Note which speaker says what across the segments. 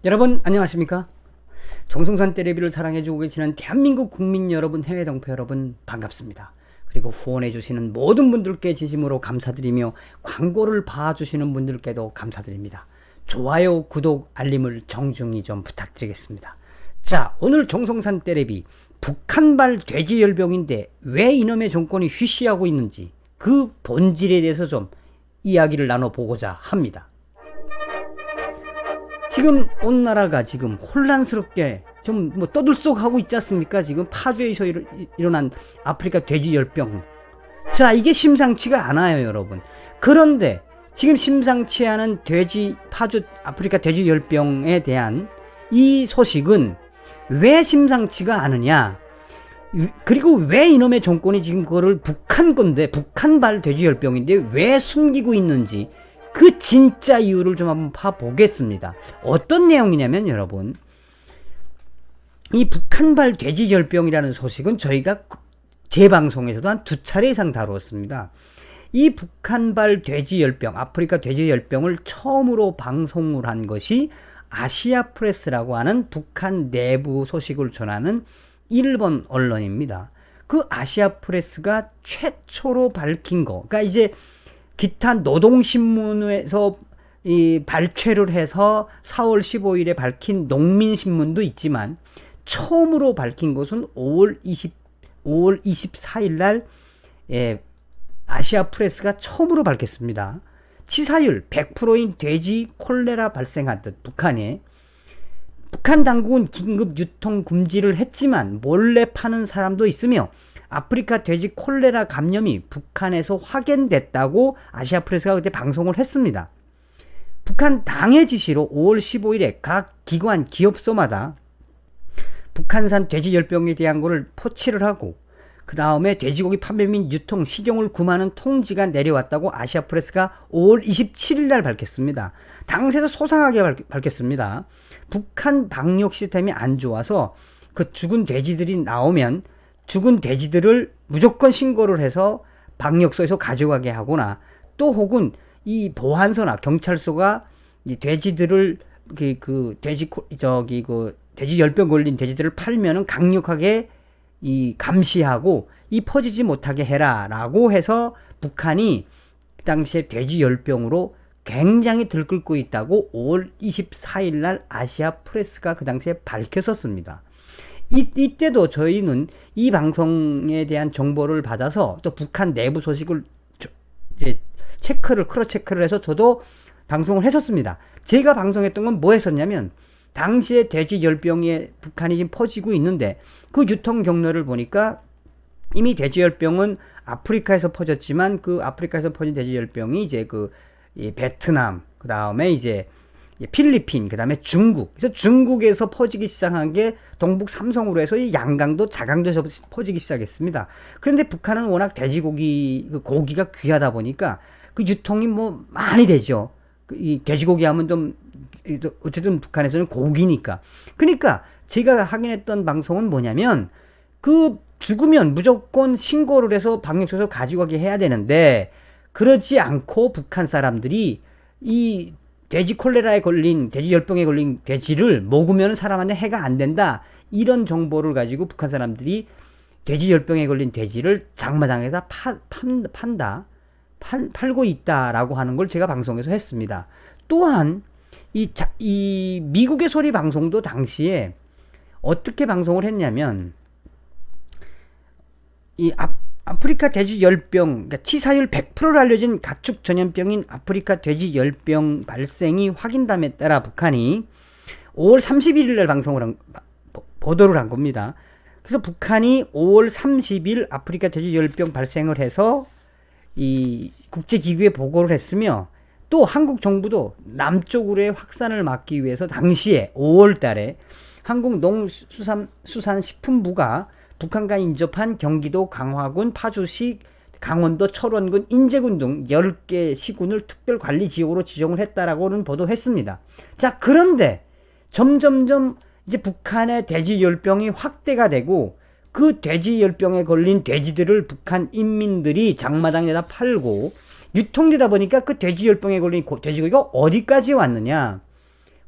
Speaker 1: 여러분 안녕하십니까? 정성산 떼레비를 사랑해주고 계시는 대한민국 국민 여러분, 해외 동포 여러분 반갑습니다. 그리고 후원해주시는 모든 분들께 진심으로 감사드리며 광고를 봐주시는 분들께도 감사드립니다. 좋아요, 구독, 알림을 정중히 좀 부탁드리겠습니다. 자, 오늘 정성산 떼레비 북한발 돼지열병인데 왜 이놈의 정권이 휘시하고 있는지 그 본질에 대해서 좀 이야기를 나눠보고자 합니다. 지금 온 나라가 지금 혼란스럽게 좀 뭐 떠들썩하고 있지 않습니까? 지금 파주에서 일어난 아프리카 돼지열병. 자, 이게 심상치가 않아요, 여러분. 그런데 지금 심상치 않은 파주 아프리카 돼지열병에 대한 이 소식은 왜 심상치가 않으냐? 그리고 왜 이놈의 정권이 지금 그거를 북한 건데, 북한발 돼지열병인데 왜 숨기고 있는지 그 진짜 이유를 좀 한번 봐보겠습니다. 어떤 내용이냐면 여러분, 이 북한발 돼지열병이라는 소식은 저희가 제 방송에서도 한 2차례 이상 다루었습니다. 이 북한발 돼지열병, 아프리카 돼지열병을 처음으로 방송을 한 것이 아시아프레스라고 하는 북한 내부 소식을 전하는 일본 언론입니다. 그 아시아프레스가 최초로 밝힌 거, 그러니까 이제 기타 노동신문에서 이 발췌를 해서 4월 15일에 밝힌 농민신문도 있지만 처음으로 밝힌 것은 5월 24일 날 아시아프레스가 처음으로 밝혔습니다. 치사율 100%인 돼지 콜레라 발생한 듯 북한 당국은 긴급 유통 금지를 했지만 몰래 파는 사람도 있으며 아프리카 돼지 콜레라 감염이 북한에서 확인됐다고 아시아프레스가 그때 방송을 했습니다. 북한 당의 지시로 5월 15일에 각 기관, 기업소마다 북한산 돼지열병에 대한 것을 포치를 하고 그 다음에 돼지고기 판매 및 유통, 식용을 금하는 통지가 내려왔다고 아시아프레스가 5월 27일 날 밝혔습니다. 당시에도 소상하게 밝혔습니다. 북한 방역 시스템이 안 좋아서 그 죽은 돼지들이 나오면 죽은 돼지들을 무조건 신고를 해서 방역소에서 가져가게 하거나 또 혹은 이 보안소나 경찰서가 이 돼지들을 돼지열병 걸린 돼지들을 팔면은 강력하게 이 감시하고 이 퍼지지 못하게 해라라고 해서 북한이 그 당시에 돼지열병으로 굉장히 들끓고 있다고 5월 24일 날 아시아프레스가 그 당시에 밝혔었습니다. 이때도 저희는 이 방송에 대한 정보를 받아서 또 북한 내부 소식을 이제 크로스 체크를 해서 저도 방송을 했었습니다. 제가 방송했던 건 뭐 했었냐면, 당시에 돼지열병에 북한이 지금 퍼지고 있는데 그 유통 경로를 보니까 이미 돼지열병은 아프리카에서 퍼졌지만 그 아프리카에서 퍼진 돼지열병이 이제 베트남, 그 다음에 이제 필리핀, 그 다음에 중국. 그래서 중국에서 퍼지기 시작한 게 동북 삼성으로 해서 이 양강도, 자강도에서 퍼지기 시작했습니다. 그런데 북한은 워낙 돼지고기, 고기가 귀하다 보니까 그 유통이 뭐 많이 되죠. 이 돼지고기 하면 좀, 어쨌든 북한에서는 고기니까. 그러니까 제가 하긴 했던 방송은 뭐냐면, 죽으면 무조건 신고를 해서 방역소에서 가지고 가게 해야 되는데, 그러지 않고 북한 사람들이 이 돼지 콜레라에 걸린, 돼지열병에 걸린 돼지를 먹으면 사람한테 해가 안 된다, 이런 정보를 가지고 북한 사람들이 돼지열병에 걸린 돼지를 장마당에서 팔고 있다라고 하는 걸 제가 방송에서 했습니다. 또한 이 미국의 소리 방송도 당시에 어떻게 방송을 했냐면, 이 아프리카 돼지열병, 그러니까 치사율 100%로 알려진 가축 전염병인 아프리카 돼지열병 발생이 확인됨에 따라 북한이 5월 31일 날 보도를 한 겁니다. 그래서 북한이 5월 30일 아프리카 돼지열병 발생을 해서 이 국제기구에 보고를 했으며, 또 한국 정부도 남쪽으로의 확산을 막기 위해서 당시에 5월 달에 한국농수산식품부가 북한과 인접한 경기도 강화군, 파주시, 강원도 철원군, 인제군 등 10개 시군을 특별관리지역으로 지정을 했다라고는 보도했습니다. 자, 그런데 점점점 이제 북한의 돼지열병이 확대가 되고 그 돼지열병에 걸린 돼지들을 북한 인민들이 장마당에다 팔고 유통되다 보니까 그 돼지열병에 걸린 돼지고기가 어디까지 왔느냐?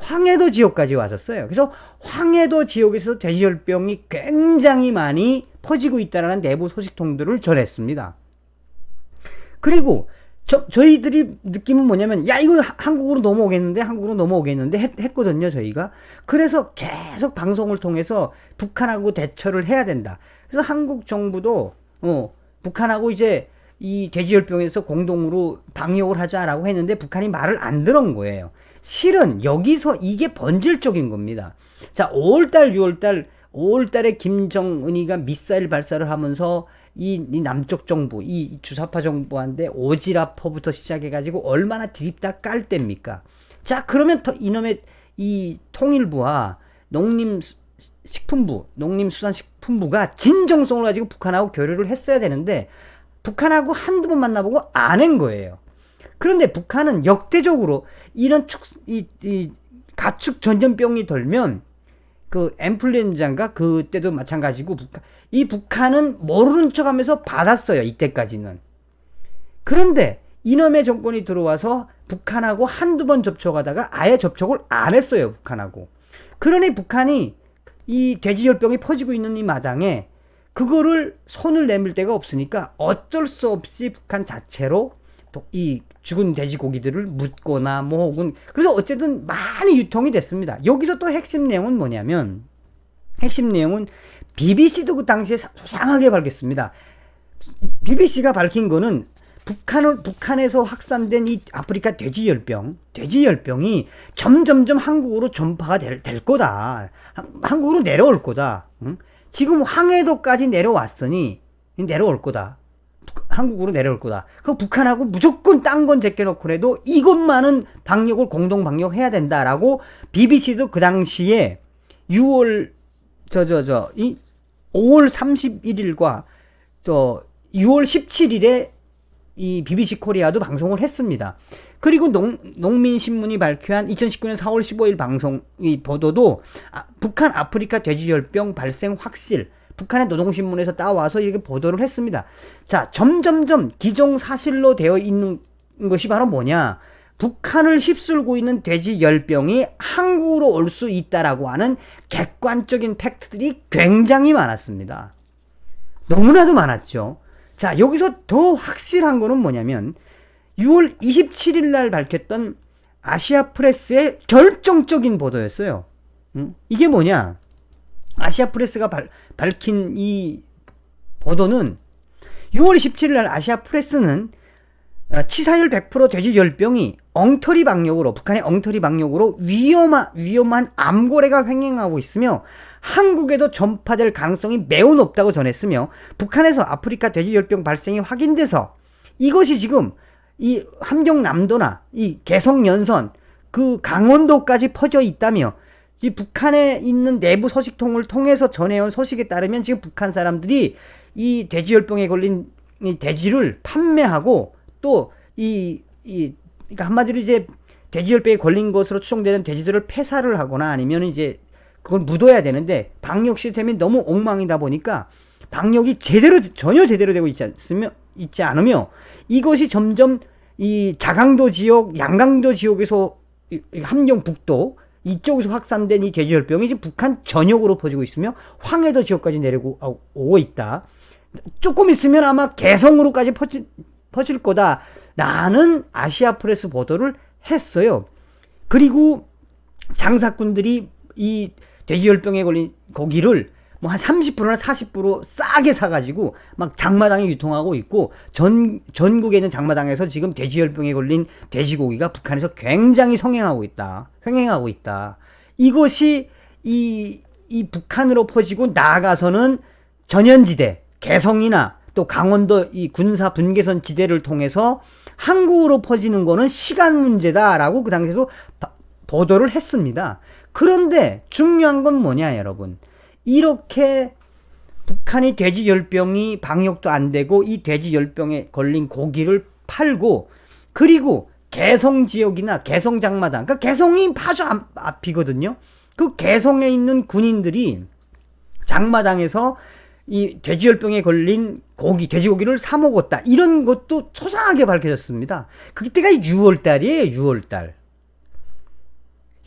Speaker 1: 황해도 지역까지 왔었어요. 그래서 황해도 지역에서 돼지열병이 굉장히 많이 퍼지고 있다는 내부 소식통들을 전했습니다. 그리고 저희들이 느낌은 뭐냐면, 야, 이거 한국으로 넘어오겠는데 했거든요, 저희가. 그래서 계속 방송을 통해서 북한하고 대처를 해야 된다. 그래서 한국 정부도, 북한하고 이제 이 돼지열병에서 공동으로 방역을 하자라고 했는데 북한이 말을 안 들은 거예요. 실은 여기서 이게 본질적인 겁니다. 자, 5월달에 김정은이가 미사일 발사를 하면서 이 남쪽 정부, 이 주사파 정부한테 오지랖퍼부터 시작해가지고 얼마나 들이다 깔 때입니까? 자, 그러면 이놈의 이 통일부와 농림수산식품부가 진정성을 가지고 북한하고 교류를 했어야 되는데 북한하고 한두 번 만나보고 안 한 거예요. 그런데 북한은 역대적으로 이런 가축 전염병이 돌면 그 인플루엔자인가 그때도 마찬가지고 북한은 모르는 척하면서 받았어요. 이때까지는. 그런데 이놈의 정권이 들어와서 북한하고 한두 번 접촉하다가 아예 접촉을 안 했어요. 북한하고. 그러니 북한이 이 돼지열병이 퍼지고 있는 이 마당에 그거를 손을 내밀 데가 없으니까 어쩔 수 없이 북한 자체로 이 죽은 돼지고기들을 묻거나 뭐 혹은 그래서 어쨌든 많이 유통이 됐습니다. 여기서 또 핵심 내용은 뭐냐면 BBC도 그 당시에 소상하게 밝혔습니다. BBC가 밝힌 거는 북한에서 확산된 이 아프리카 돼지열병이 점점점 한국으로 전파가 될 거다. 한국으로 내려올 거다. 응? 지금 황해도까지 내려왔으니 내려올 거다. 한국으로 내려올 거다. 그 북한하고 무조건 딴 건 제껴놓고라도 이것만은 방역을 공동 방역해야 된다라고 BBC도 그 당시에 5월 31일과 또 6월 17일에 이 BBC 코리아도 방송을 했습니다. 그리고 농민신문이 발표한 2019년 4월 15일 방송 이 보도도 북한 아프리카 돼지열병 발생 확실 북한의 노동신문에서 따와서 이렇게 보도를 했습니다. 자, 점점점 기정사실로 되어 있는 것이 바로 뭐냐? 북한을 휩쓸고 있는 돼지열병이 한국으로 올 수 있다라고 하는 객관적인 팩트들이 굉장히 많았습니다. 너무나도 많았죠. 자, 여기서 더 확실한 거는 뭐냐면 6월 27일 날 밝혔던 아시아프레스의 결정적인 보도였어요. 이게 뭐냐? 아시아프레스가 밝힌 이 보도는 6월 27일 날 아시아프레스는 치사율 100% 돼지열병이 북한의 엉터리 방역으로 위험한 암고래가 횡행하고 있으며 한국에도 전파될 가능성이 매우 높다고 전했으며 북한에서 아프리카 돼지열병 발생이 확인돼서 이것이 지금 이 함경남도나 이 개성연선 그 강원도까지 퍼져 있다며 이 북한에 있는 내부 소식통을 통해서 전해온 소식에 따르면 지금 북한 사람들이 이 돼지열병에 걸린 이 돼지를 판매하고 또 그러니까 한마디로 이제 돼지열병에 걸린 것으로 추정되는 돼지들을 폐사를 하거나 아니면 이제 그걸 묻어야 되는데 방역 시스템이 너무 엉망이다 보니까 방역이 전혀 제대로 되고 있지 않으며 이것이 점점 이 자강도 지역, 양강도 지역에서 함경북도 이쪽에서 확산된 이 돼지열병이 지금 북한 전역으로 퍼지고 있으며 황해도 지역까지 오고 있다. 조금 있으면 아마 개성으로까지 퍼질 거다라는 아시아프레스 보도를 했어요. 그리고 장사꾼들이 이 돼지열병에 걸린 고기를 뭐 한 30%나 40% 싸게 사가지고 막 장마당에 유통하고 있고 전국에 있는 장마당에서 지금 돼지열병에 걸린 돼지고기가 북한에서 굉장히 횡행하고 있다. 이것이 이 북한으로 퍼지고 나아가서는 전현지대, 개성이나 또 강원도 이 군사 분계선 지대를 통해서 한국으로 퍼지는 거는 시간 문제다라고 그 당시에도 보도를 했습니다. 그런데 중요한 건 뭐냐, 여러분. 이렇게 북한이 돼지열병이 방역도 안 되고 이 돼지열병에 걸린 고기를 팔고 그리고 개성 지역이나 개성 장마당, 그러니까 개성이 아주 앞이거든요. 그 개성에 있는 군인들이 장마당에서 이 돼지열병에 걸린 돼지고기를 사 먹었다. 이런 것도 소상하게 밝혀졌습니다. 그때가 6월달이에요, 6월달.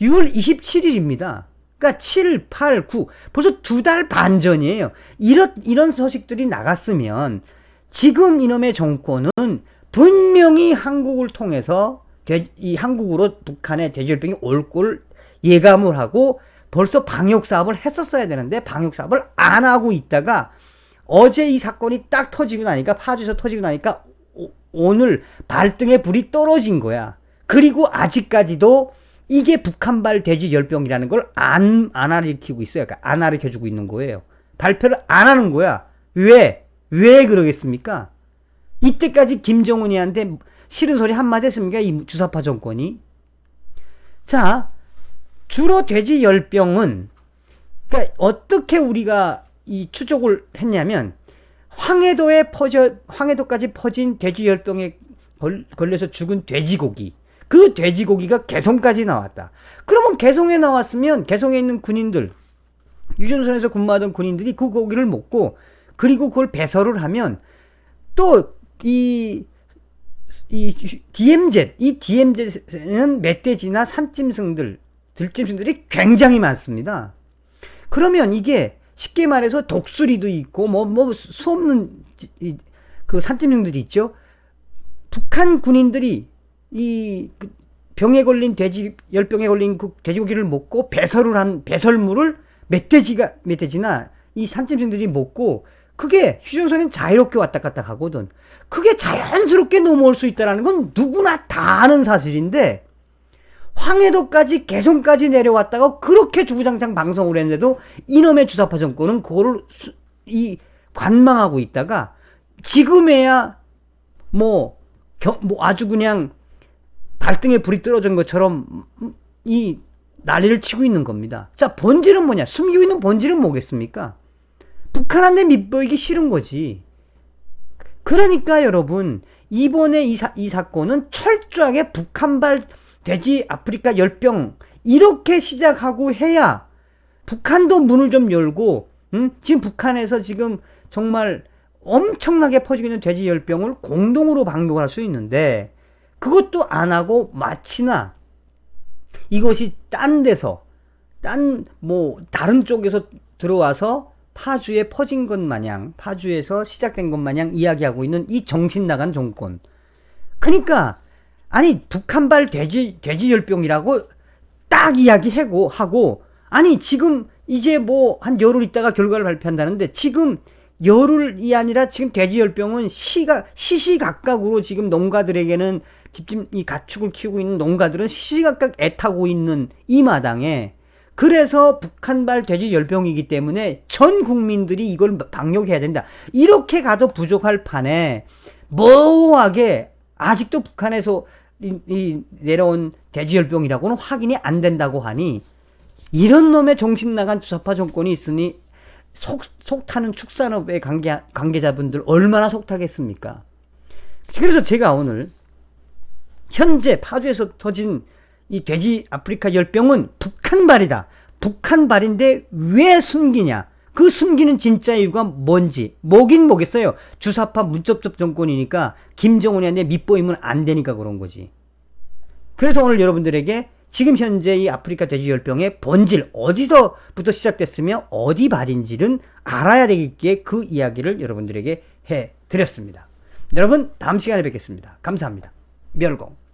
Speaker 1: 6월 27일입니다. 그러니까 7, 8, 9 벌써 2달 반 전이에요. 이런 소식들이 나갔으면 지금 이놈의 정권은 분명히 한국을 통해서 이 한국으로 북한의 돼지열병이 올 걸 예감을 하고 벌써 방역 사업을 했었어야 되는데 방역 사업을 안 하고 있다가 어제 이 사건이 딱 터지고 나니까 파주에서 터지고 나니까 오늘 발등에 불이 떨어진 거야. 그리고 아직까지도 이게 북한발 돼지열병이라는 걸 안 가르치고 있어요. 그러니까 안 가르쳐주고 있는 거예요. 발표를 안 하는 거야. 왜 그러겠습니까? 이때까지 김정은이한테 싫은 소리 한마디 했습니까? 이 주사파 정권이. 자, 주로 돼지열병은 그러니까 어떻게 우리가 이 추적을 했냐면 황해도까지 퍼진 돼지열병에 걸려서 죽은 돼지고기, 그 돼지고기가 개성까지 나왔다. 그러면 개성에 나왔으면 개성에 있는 군인들, 유전선에서 근무하던 군인들이 그 고기를 먹고 그리고 그걸 배설을 하면 또 이 DMZ는 멧돼지나 산짐승들, 들짐승들이 굉장히 많습니다. 그러면 이게 쉽게 말해서 독수리도 있고 수없는 그 산짐승들이 있죠. 북한 군인들이 이 병에 걸린 열병에 걸린 그 돼지고기를 먹고 배설을 한 배설물을 멧돼지나 이 산짐승들이 먹고 그게 휴전선은 자유롭게 왔다 갔다 하거든. 그게 자연스럽게 넘어올 수 있다는 건 누구나 다 아는 사실인데 황해도까지 개성까지 내려왔다가 그렇게 주구장창 방송을 했는데도 이놈의 주사파 정권은 그거를 관망하고 있다가 지금에야 아주 그냥 발등에 불이 떨어진 것처럼 이 난리를 치고 있는 겁니다. 자, 본질은 뭐냐? 숨기고 있는 본질은 뭐겠습니까? 북한한테 밑보이기 싫은 거지. 그러니까 여러분, 이번에 이 사건은 철저하게 북한발 돼지 아프리카 열병 이렇게 시작하고 해야 북한도 문을 좀 열고 지금 북한에서 지금 정말 엄청나게 퍼지고 있는 돼지 열병을 공동으로 방역을 할 수 있는데 그것도 안 하고 마치나 이것이 딴 데서 다른 쪽에서 들어와서 파주에 퍼진 것 마냥, 파주에서 시작된 것 마냥 이야기하고 있는 이 정신 나간 정권. 그러니까 아니 북한발 돼지열병이라고 딱 이야기하고 아니 지금 이제 한 열흘 있다가 결과를 발표한다는데 지금 열흘이 아니라 지금 돼지열병은 시시각각으로 지금 농가들에게는 이 가축을 키우고 있는 농가들은 시시각각 애타고 있는 이 마당에 그래서 북한발 돼지열병이기 때문에 전 국민들이 이걸 방역해야 된다. 이렇게 가도 부족할 판에 모호하게 아직도 북한에서 내려온 돼지열병이라고는 확인이 안 된다고 하니 이런 놈의 정신 나간 주사파 정권이 있으니 속타는 축산업의 관계자분들 얼마나 속타겠습니까? 그래서 제가 오늘 현재 파주에서 터진 이 돼지 아프리카 열병은 북한발이다. 북한발인데 왜 숨기냐? 그 숨기는 진짜 이유가 뭔지 뭐긴 뭐겠어요. 주사파 문접접 정권이니까 김정은이한테 밑보이면 안 되니까 그런 거지. 그래서 오늘 여러분들에게 지금 현재 이 아프리카 돼지 열병의 본질 어디서부터 시작됐으며 어디 발인지는 알아야 되겠기에 그 이야기를 여러분들에게 해드렸습니다. 여러분 다음 시간에 뵙겠습니다. 감사합니다. 멸공.